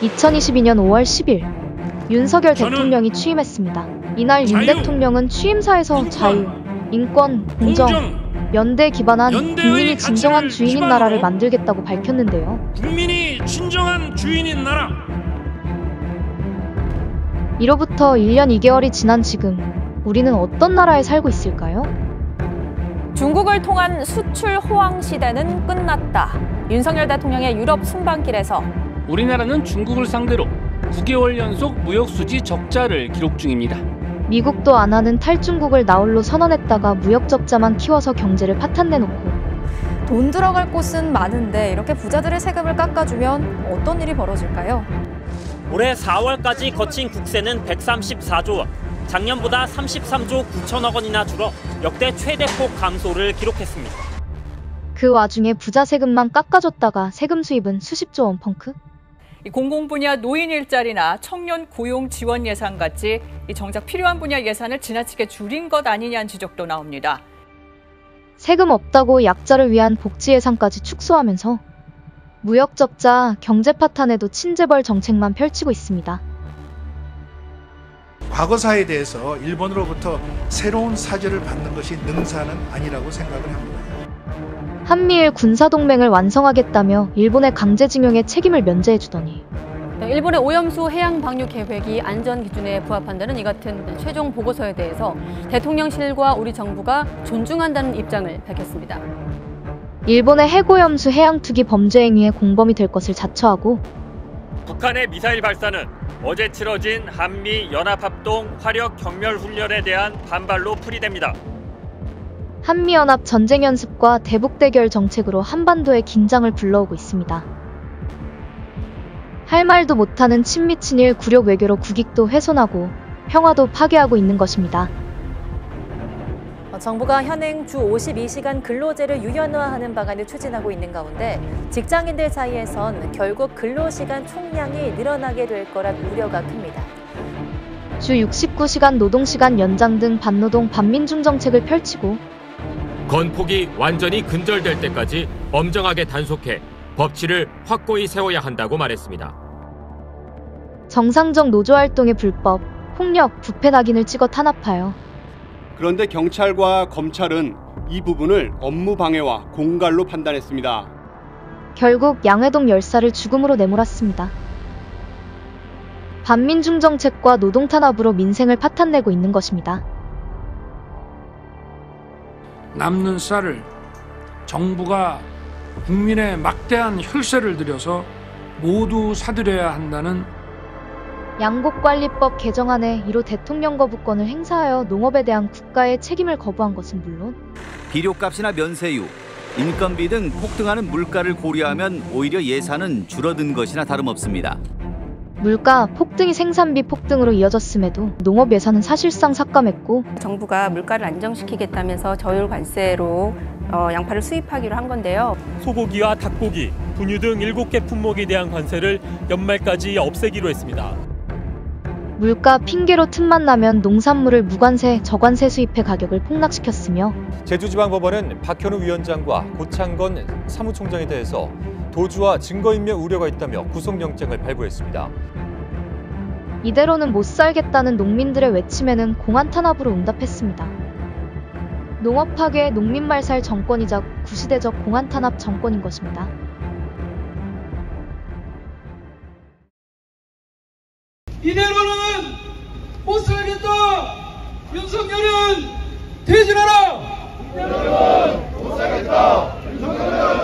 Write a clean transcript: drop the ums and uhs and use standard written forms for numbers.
2022년 5월 10일 윤석열 대통령이 취임했습니다. 이날 윤 대통령은 취임사에서 자유, 인권, 공정, 연대에 기반한 국민이 진정한 주인인 나라를 만들겠다고 밝혔는데요. 국민이 진정한 주인인 나라. 이로부터 1년 2개월이 지난 지금 우리는 어떤 나라에 살고 있을까요? 중국을 통한 수출 호황 시대는 끝났다. 윤석열 대통령의 유럽 순방길에서 우리나라는 중국을 상대로 9개월 연속 무역 수지 적자를 기록 중입니다. 미국도 안 하는 탈중국을 나홀로 선언했다가 무역 적자만 키워서 경제를 파탄내놓고 돈 들어갈 곳은 많은데 이렇게 부자들의 세금을 깎아주면 어떤 일이 벌어질까요? 올해 4월까지 거친 국세는 134조 원, 작년보다 33조 9천억 원이나 줄어 역대 최대폭 감소를 기록했습니다. 그 와중에 부자 세금만 깎아줬다가 세금 수입은 수십조 원 펑크? 공공 분야 노인 일자리나 청년 고용 지원 예산 같이 정작 필요한 분야 예산을 지나치게 줄인 것 아니냐는 지적도 나옵니다. 세금 없다고 약자를 위한 복지 예산까지 축소하면서 무역 적자, 경제 파탄에도 친재벌 정책만 펼치고 있습니다. 과거사에 대해서 일본으로부터 새로운 사죄를 받는 것이 능사는 아니라고 생각을 합니다. 한미일 군사동맹을 완성하겠다며 일본의 강제징용에 책임을 면제해주더니 일본의 오염수 해양 방류 계획이 안전 기준에 부합한다는 이 같은 최종 보고서에 대해서 대통령실과 우리 정부가 존중한다는 입장을 밝혔습니다. 일본의 해고염수 해양 투기 범죄 행위의 공범이 될 것을 자처하고 북한의 미사일 발사는 어제 치러진 한미 연합합동 화력 경멸 훈련에 대한 반발로 풀이됩니다. 한미연합 전쟁연습과 대북대결 정책으로 한반도의 긴장을 불러오고 있습니다. 할 말도 못하는 친미친일 굴욕 외교로 국익도 훼손하고 평화도 파괴하고 있는 것입니다. 정부가 현행 주 52시간 근로제를 유연화하는 방안을 추진하고 있는 가운데 직장인들 사이에선 결국 근로시간 총량이 늘어나게 될 거란 우려가 큽니다. 주 69시간 노동시간 연장 등 반노동 반민중 정책을 펼치고 건폭이 완전히 근절될 때까지 엄정하게 단속해 법치를 확고히 세워야 한다고 말했습니다. 정상적 노조활동의 불법, 폭력, 부패 낙인을 찍어 탄압하여 그런데 경찰과 검찰은 이 부분을 업무 방해와 공갈로 판단했습니다. 결국 양회동 열사를 죽음으로 내몰았습니다. 반민중 정책과 노동 탄압으로 민생을 파탄내고 있는 것입니다. 남는 쌀을 정부가 국민의 막대한 혈세를 들여서 모두 사들여야 한다는 양곡관리법 개정안에 이로 대통령 거부권을 행사하여 농업에 대한 국가의 책임을 거부한 것은 물론 비료값이나 면세유, 인건비 등 폭등하는 물가를 고려하면 오히려 예산은 줄어든 것이나 다름없습니다. 물가 폭등이 생산비 폭등으로 이어졌음에도 농업 예산은 사실상 삭감했고 정부가 물가를 안정시키겠다면서 저율 관세로 양파를 수입하기로 한 건데요. 소고기와 닭고기, 분유 등 7개 품목에 대한 관세를 연말까지 없애기로 했습니다. 물가 핑계로 틈만 나면 농산물을 무관세, 저관세 수입해 가격을 폭락시켰으며 제주지방법원은 박현우 위원장과 고창건 사무총장에 대해서 도주와 증거인멸 우려가 있다며 구속영장을 발부했습니다. 이대로는 못 살겠다는 농민들의 외침에는 공안 탄압으로 응답했습니다. 농업 파괴, 농민 말살 정권이자 구시대적 공안 탄압 정권인 것입니다. 이대로는 못 살겠다! 윤석열은 퇴진하라! 이대로는 못 살겠다! 윤석열은